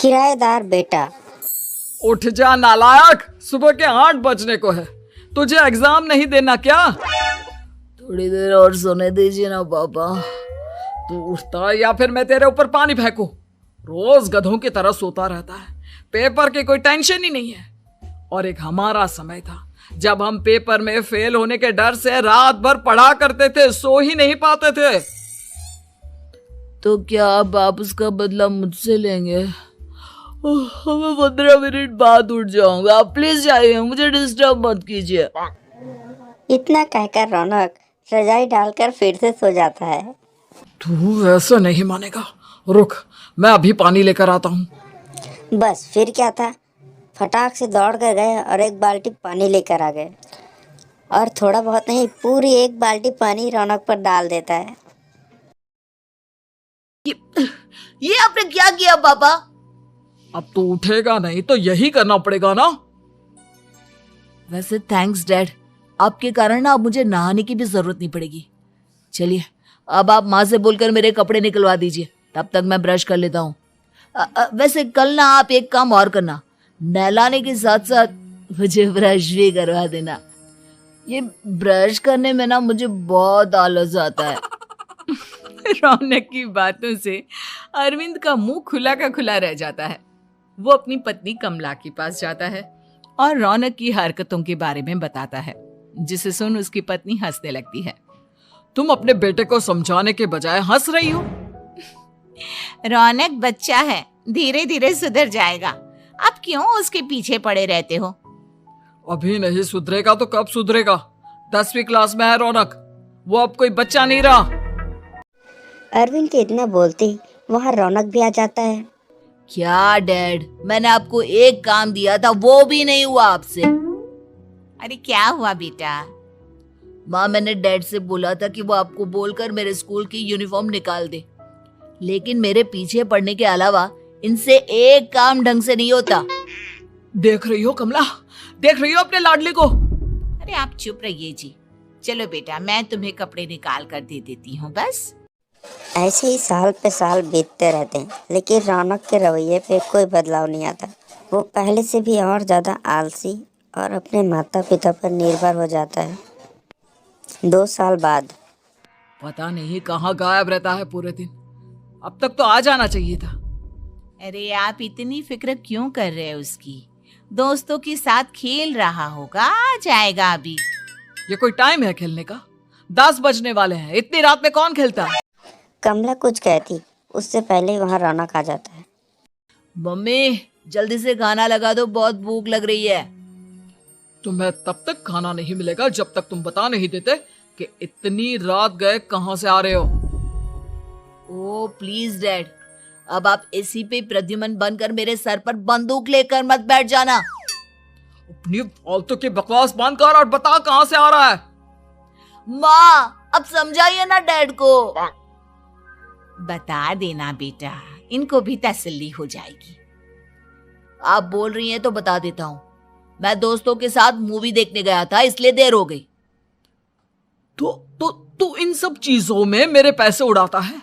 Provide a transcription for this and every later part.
किराएदार बेटा। उठ जा नालायक, सुबह के 8 बजने को है। तुझे एग्जाम नहीं देना क्या? थोड़ी देर और सोने दीजिए ना पापा। तू उठता या फिर मैं तेरे ऊपर पानी फेंकूं? रोज गधों की तरह सोता रहता है, पेपर की कोई टेंशन ही नहीं है। और एक हमारा समय था जब हम पेपर में फेल होने के डर से रात भर पढ़ा करते थे, सो ही नहीं पाते थे। तो क्या आप उसका बदला मुझसे लेंगे? मैं 15 मिनट बाद उठ जाऊंगा, आप प्लीज जाइए, मुझे डिस्टर्ब मत कीजिए। इतना कहकर रौनक रजाई डालकर फिर से सो जाता है। तू ऐसा नहीं मानेगा, रुक मैं अभी पानी लेकर आता हूँ। बस फिर क्या था, फटाक से दौड़ कर गए और एक बाल्टी पानी लेकर आ गए और थोड़ा बहुत नहीं, पूरी एक बाल्टी पानी रौनक पर डाल देता है। ये आपने क्या किया पापा? अब तो उठेगा नहीं तो यही करना पड़ेगा ना। वैसे थैंक्स डैड, आपके कारण ना अब मुझे नहाने की भी जरूरत नहीं पड़ेगी। चलिए अब आप माँ से बोलकर मेरे कपड़े निकलवा दीजिए, तब तक मैं ब्रश कर लेता हूँ। वैसे कल ना आप एक काम और करना, नहलाने के साथ साथ मुझे ब्रश भी करवा देना। ये ब्रश करने में ना मुझे बहुत आलस आता है। रौनक की बातों से अरविंद का मुंह खुला का खुला रह जाता है। वो अपनी पत्नी कमला के पास जाता है और रौनक की हरकतों के बारे में बताता है, जिसे सुन उसकी पत्नी हंसने लगती है। तुम अपने बेटे को समझाने के बजाय हंस रही हो। रौनक बच्चा है, धीरे धीरे सुधर जाएगा। आप क्यों उसके पीछे पड़े रहते हो? अभी नहीं सुधरेगा तो कब सुधरेगा? 10वीं क्लास में है रौनक, वो अब कोई बच्चा नहीं रहा। अरविंद के इतना बोलते ही वहाँ रौनक भी आ जाता है। क्या डैड, मैंने आपको एक काम दिया था, वो भी नहीं हुआ आपसे। अरे क्या हुआ बेटा? माँ, मैंने डैड से बोला था कि वो आपको बोलकर मेरे स्कूल की यूनिफॉर्म निकाल दे, लेकिन मेरे पीछे पड़ने के अलावा इनसे एक काम ढंग से नहीं होता। देख रही हो कमला, देख रही हो अपने लाडले को? अरे आप चुप रहिए जी। चलो बेटा, मैं तुम्हें कपड़े निकाल कर दे देती हूँ। बस ऐसे ही साल पे साल बीतते रहते हैं, लेकिन रौनक के रवैये पे कोई बदलाव नहीं आता। वो पहले से भी और ज़्यादा आलसी और अपने माता पिता पर निर्भर हो जाता है। 2 साल बाद पता नहीं कहाँ गायब रहता है पूरे दिन। अब तक तो आ जाना चाहिए था। अरे आप इतनी फिक्र क्यों कर रहे हैं उसकी? दोस्तों के साथ खेल रहा होगा, आ जाएगा अभी। ये कोई टाइम है खेलने का? 10 बजने वाले हैं, इतनी रात में कौन खेलता है? कमला कुछ कहती उससे पहले वहाँ रौनक आ जाता है। मम्मी जल्दी से खाना लगा दो, बहुत भूख लग रही है। तुम्हें तब तक खाना नहीं मिलेगा जब तक तुम बता नहीं देते कि इतनी रात गए कहाँ से आ रहे हो। ओ प्लीज डैड, अब आप एसी पे प्रद्युमन बनकर मेरे सर पर बंदूक लेकर मत बैठ जाना। अपनी फालतू की बकवास बंद कर और बता कहाँ से आ रहा है। माँ अब समझाइए ना डैड को। बता देना बेटा, इनको भी तसल्ली हो जाएगी। आप बोल रही हैं तो बता देता हूँ, मैं दोस्तों के साथ मूवी देखने गया था, इसलिए देर हो गई। तो इन सब चीजों में मेरे पैसे उड़ाता है।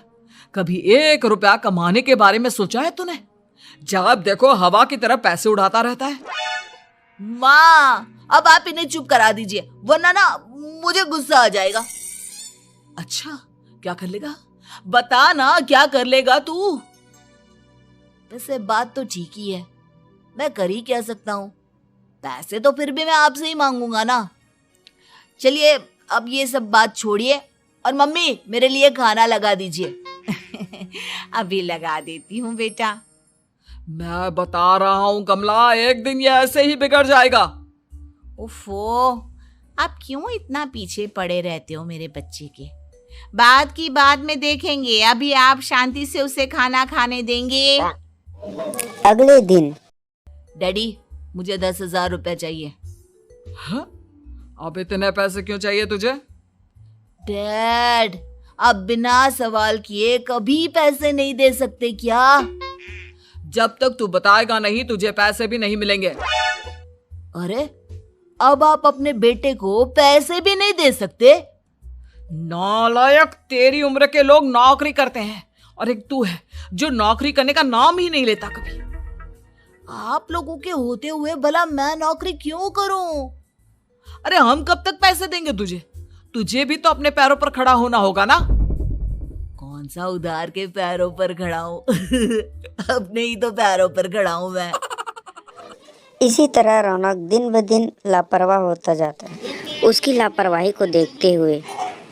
कभी 1 रुपया कमाने के बारे में सोचा है तूने? जब देखो हवा की तरह पैसे उड़ाता रहता है। माँ अब आप इन्हें चुप करा दीजिए, वरना ना मुझे गुस्सा आ जाएगा। अच्छा क्या कर लेगा? बता ना, क्या कर लेगा तू? वैसे बात तो ठीक ही है, मैं कर ही क्या सकता हूँ। पैसे तो फिर भी मैं आपसे ही मांगूंगा ना। चलिए अब ये सब बात छोड़िए और मम्मी मेरे लिए खाना लगा दीजिए। अभी लगा देती हूँ बेटा। मैं बता रहा हूँ कमला, एक दिन ये ऐसे ही बिगड़ जाएगा। ओफो, आप क्यों इतना पीछे पड़े रहते हो मेरे बच्चे के? बात की बाद में देखेंगे, अभी आप शांति से उसे खाना खाने देंगे। अगले दिन डैडी मुझे 10,000 रुपए चाहिए। हाँ? अब इतने पैसे क्यों चाहिए तुझे? डैड आप बिना सवाल किए कभी पैसे नहीं दे सकते क्या? जब तक तू बताएगा नहीं तुझे पैसे भी नहीं मिलेंगे। अरे अब आप अपने बेटे को पैसे भी नहीं दे सकते? नालायक, तेरी उम्र के लोग नौकरी करते हैं और एक तू है जो नौकरी करने का नाम ही नहीं लेता कभी। आप लोगों के होते हुए भला मैं नौकरी क्यों करूं? अरे हम कब तक पैसे देंगे तुझे? तुझे भी तो अपने पैरों पर खड़ा होना होगा ना। कौन सा उधार के पैरों पर खड़ा हूं? अपने ही तो पैरों पर खड़ा हूं मैं। इसी तरह रौनक दिन ब दिन लापरवाह होता जाता है। उसकी लापरवाही को देखते हुए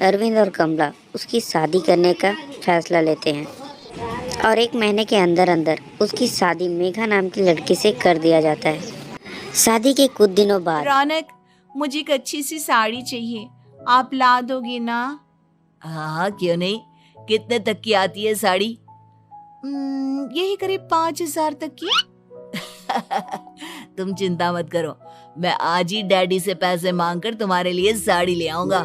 अरविंद और कमला उसकी शादी करने का फैसला लेते हैं और 1 महीने के अंदर अंदर उसकी शादी मेघा नाम की लड़की से कर दिया जाता है। शादी के कुछ दिनों बाद रौनक, मुझे एक अच्छी सी साड़ी चाहिए, आप ला दोगे ना? हाँ, क्यों नहीं। कितने तक की आती है साड़ी? यही करीब 5,000 तक की। तुम चिंता मत करो, मैं आज ही डैडी से पैसे मांगकर तुम्हारे लिए साड़ी ले आऊंगा।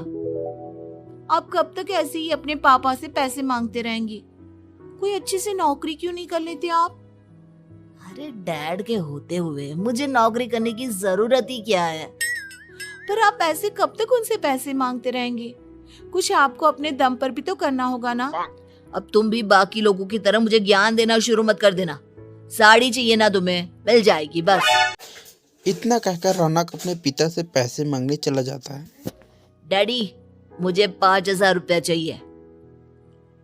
आप कब तक ऐसे ही अपने पापा से पैसे मांगते रहेंगे? कोई अच्छी सी नौकरी क्यों नहीं कर लेते आप? अरे डैड के होते हुए मुझे नौकरी करने की जरूरत ही क्या है? पर आप ऐसे कब तक उनसे पैसे मांगते रहेंगे? कुछ आपको अपने दम पर भी तो करना होगा ना। अब तुम भी बाकी लोगों की तरह मुझे ज्ञान देना शुरू मत कर देना। साड़ी चाहिए ना तुम्हें, मिल जाएगी बस। इतना कहकर रौनक अपने पिता से पैसे मांगने चला जाता है। डैडी, मुझे 5,000 रुपया चाहिए।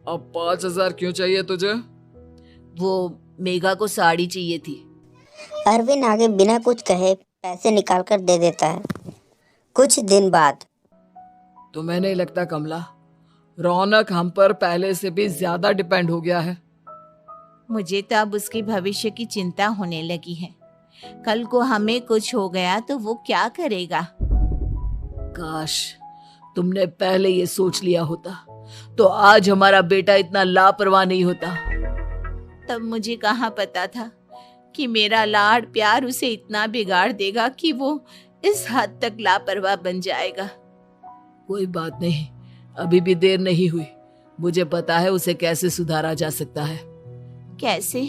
अब 5,000 क्यों चाहिए तुझे? वो मेघा को साड़ी चाहिए थी। अरविंद आगे बिना कुछ कहे पैसे निकाल कर दे देता है। कुछ दिन बाद तुम्हें नहीं लगता कमला, रौनक हम पर पहले से भी ज्यादा डिपेंड हो गया है? मुझे तो अब उसके भविष्य की चिंता होने लगी है। कल को हमें कुछ हो गया तो वो क्या करेगा? काश तुमने पहले ये सोच लिया होता तो आज हमारा बेटा इतना लापरवाह नहीं होता। तब मुझे कहाँ पता था कि मेरा लाड़ प्यार उसे इतना बिगाड़ देगा कि वो इस हद तक लापरवाह बन जाएगा। कोई बात नहीं, अभी भी देर नहीं हुई। मुझे पता है उसे कैसे सुधारा जा सकता है। कैसे?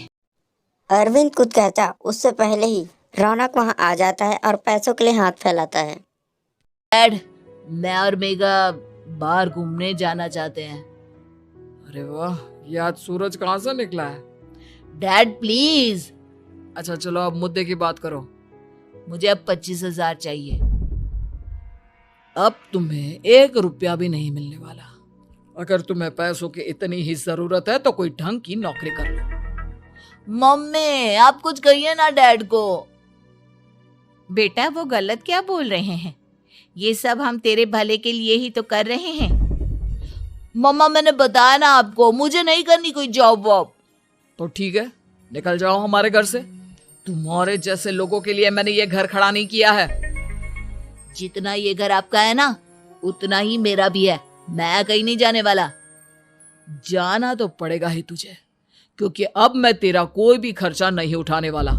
अरविंद कुछ कहता उससे पहले ही रौनक वहां आ जाता है और पैसों के लिए हाथ फैलाता है। डैड, मैं और मेघा बाहर घूमने जाना चाहते हैं। अरे वाह, ये आज सूरज कहाँ से निकला है? Dad please. अच्छा चलो अब मुद्दे की बात करो। मुझे अब 25,000 चाहिए। अब तुम्हें 1 रुपया भी नहीं मिलने वाला। अगर तुम्हें पैसों की इतनी ही जरूरत है तो कोई ढंग की नौकरी कर लो। मम्मी, आप कुछ कहिए ना डैड को। बेटा, वो गलत क्या बोल रहे हैं? ये सब हम तेरे भले के लिए ही तो कर रहे हैं। मम्मा, मैंने बताया ना आपको, मुझे नहीं करनी कोई जॉब वॉब। तो ठीक है, निकल जाओ हमारे घर से। तुम्हारे जैसे लोगों के लिए मैंने ये घर खड़ा नहीं किया है। जितना ये घर आपका है ना, उतना ही मेरा भी है। मैं कहीं नहीं जाने वाला। जाना तो पड़ेगा ही तुझे, क्योंकि अब मैं तेरा कोई भी खर्चा नहीं उठाने वाला।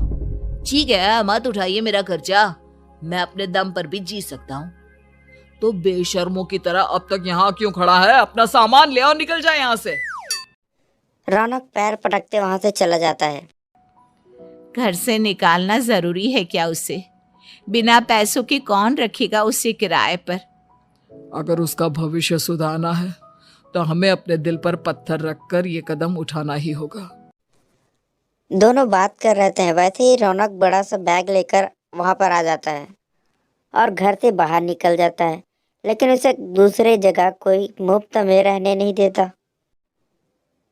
ठीक है, मत उठाइए मेरा खर्चा, मैं अपने दम पर भी जी सकता हूँ। तो बेशर्मों की तरह अब तक यहाँ क्यों खड़ा है? अपना सामान ले आओ, निकल जाए यहाँ से। रौनक पैर पटकते वहां से चला जाता है। घर से निकालना जरूरी है क्या उसे? बिना पैसों के कौन रखेगा उसे किराए पर? अगर उसका भविष्य सुधारना है तो हमें अपने दिल पर पत्थर रखकर ये कदम उठाना ही होगा। दोनों बात कर रहते हैं, वैसे ही रौनक बड़ा सा बैग लेकर वहां पर आ जाता है और घर से बाहर निकल जाता है, लेकिन उसे दूसरे जगह कोई मुफ्त में रहने नहीं देता।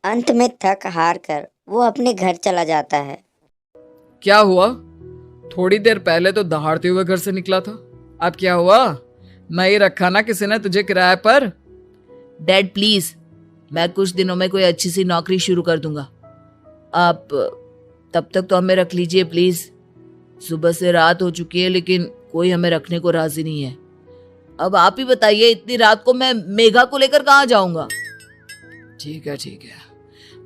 अंत में थक हार कर वो अपने घर चला जाता है। क्या हुआ? थोड़ी देर पहले तो दहाड़ते हुए घर से निकला था, अब क्या हुआ? नहीं रखा ना किसी ने तुझे किराए पर? डैड प्लीज, मैं कुछ दिनों में कोई अच्छी सी नौकरी शुरू कर दूंगा। आप तब तक तो हमें रख लीजिए प्लीज। सुबह से रात हो चुकी है लेकिन कोई हमें रखने को राजी नहीं है। अब आप ही बताइए, इतनी रात को मैं मेघा को लेकर कहाँ जाऊंगा? ठीक है ठीक है,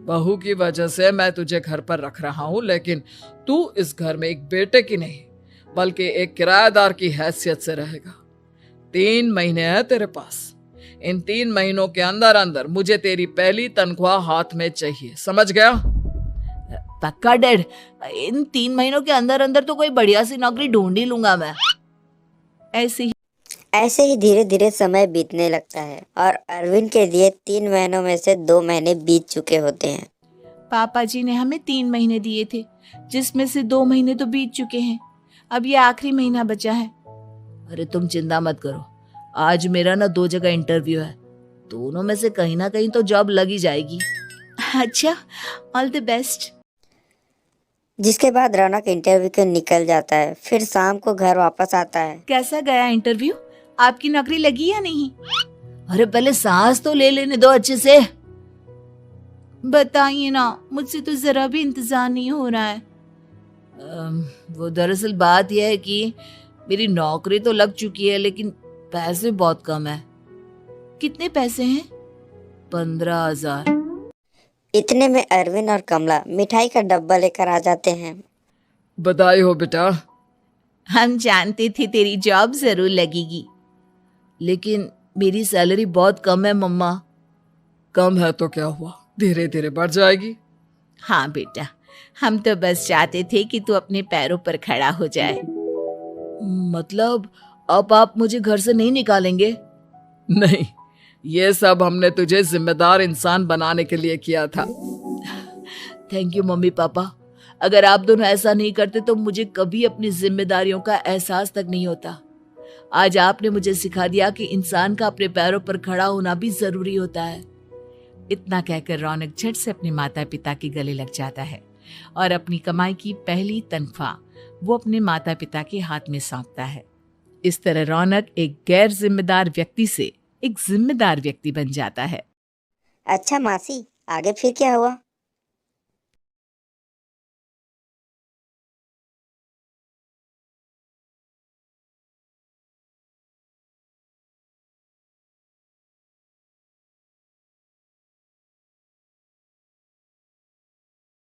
बहू की वजह से मैं तुझे घर पर रख रहा हूँ, लेकिन तू इस घर में एक बेटे की नहीं बल्कि एक किराएदार की हैसियत से रहेगा। 3 महीने है तेरे पास। इन 3 महीनों के अंदर अंदर मुझे तेरी पहली तनख्वाह हाथ में चाहिए, समझ गया? पक्का डैड, इन 3 महीनों के अंदर अंदर तो कोई बढ़िया सी नौकरी ढूंढ ही लूंगा मैं। ऐसे ही धीरे धीरे समय बीतने लगता है और अरविंद के लिए 3 महीनों में से 2 महीने बीत चुके होते हैं। पापा जी ने हमें 3 महीने दिए थे, जिसमें से 2 महीने तो बीत चुके हैं। अब ये आखिरी महीना बचा है। अरे तुम चिंता मत करो, आज मेरा ना 2 जगह इंटरव्यू है, दोनों में से कहीं ना कहीं तो जॉब लग ही जाएगी। अच्छा, ऑल द बेस्ट। जिसके बाद रौनक इंटरव्यू के निकल जाता है। फिर शाम को घर वापस आता है। कैसा गया इंटरव्यू? आपकी नौकरी लगी या नहीं? अरे पहले सांस तो ले लेने दो अच्छे से। बताइए ना, मुझसे तो जरा भी इंतजार नहीं हो रहा है। वो दरअसल बात यह है कि मेरी नौकरी तो लग चुकी है, लेकिन पैसे बहुत कम है। कितने पैसे हैं? 15,000। इतने में अरविंद और कमला मिठाई का डब्बा लेकर आ जाते हैं। बधाई हो बेटा। हम जानते थे तेरी जॉब जरूर लगेगी। लेकिन मेरी सैलरी बहुत कम है मम्मा। कम है तो क्या हुआ, धीरे धीरे बढ़ जाएगी। हाँ बेटा, हम तो बस चाहते थे कि तू अपने पैरों पर खड़ा हो जाए। मतलब अब आप मुझे घर से नहीं निकालेंगे? नहीं, ये सब हमने तुझे जिम्मेदार इंसान बनाने के लिए किया था। Thank you mummy papa. अगर आप दोनों ऐसा नहीं करते तो मुझे कभी अपनी जिम्मेदारियों का एहसास तक नहीं होता। आज आपने मुझे सिखा दिया कि इंसान का अपने पैरों पर खड़ा होना भी जरूरी होता है। इतना कहकर रौनक झट से अपने माता पिता के गले लग जाता है और अपनी कमाई की पहली तनख्वाह वो अपने माता पिता के हाथ में सौंपता है। इस तरह रौनक एक गैर जिम्मेदार व्यक्ति से एक जिम्मेदार व्यक्ति बन जाता है। अच्छा मासी, आगे फिर क्या हुआ?